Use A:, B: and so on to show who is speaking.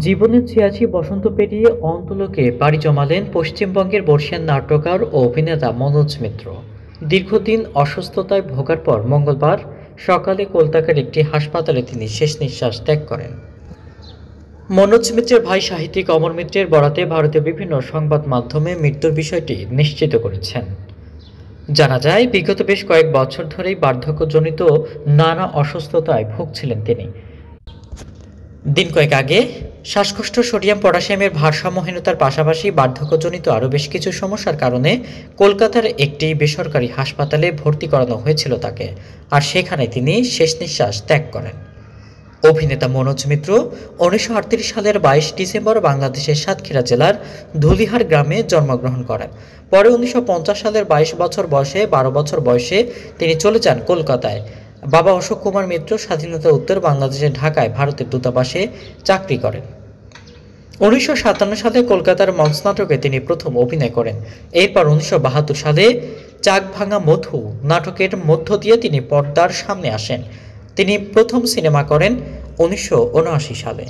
A: জীবনের ৮৬ বসন্ত পেরিয়ে অন্তলোকে পাড়ি জমালেন পশ্চিমবঙ্গের বর্ষিয়ান নাট্যকার ও অভিনেতা মনোজ মিত্র। দীর্ঘদিন অসুস্থতায় ভোগার পর মঙ্গলবার সকালে কলকাতার একটি হাসপাতালে তিনি শেষ নিঃশ্বাস ত্যাগ করেন। মনোজ মিত্রের ভাই সাহিত্যিক অমর মিত্রের বরাতে ভারতীয় বিভিন্ন সংবাদ মাধ্যমে মৃত্যুর বিষয়টি নিশ্চিত করেছেন। জানা যায়, বিগত বেশ কয়েক বছর ধরেই বার্ধক্যজনিত নানা অসুস্থতায় ভুগছিলেন তিনি। দিন কয়েক আগে শ্বাসকষ্ট, সোডিয়াম পটাশিয়ামের ভারসাম্যহীনতার পাশাপাশি বার্ধক্যজনিত আরও বেশ কিছু সমস্যার কারণে কলকাতার একটি বেসরকারি হাসপাতালে ভর্তি করানো হয়েছিল তাকে, আর সেখানে তিনি শেষ নিঃশ্বাস ত্যাগ করেন। অভিনেতা মনোজ মিত্র 1938 সালের 22 ডিসেম্বর বাংলাদেশের সাতক্ষীরা জেলার ধুলিহার গ্রামে জন্মগ্রহণ করেন। পরে 1950 সালের 22 বছর বয়সে 12 বছর বয়সে তিনি চলে যান কলকাতায়। বাবা অশোক কুমার মিত্র স্বাধীনতা উত্তর বাংলাদেশের ঢাকায় ভারতের দূতাবাসে চাকরি করেন। 1957 সালে কলকাতার মঞ্চ নাটকে তিনি প্রথম অভিনয় করেন। এরপর 1972 সালে চাক ভাঙা মধু নাটকের মধ্য দিয়ে তিনি পর্দার সামনে আসেন। তিনি প্রথম সিনেমা করেন 1979 সালে।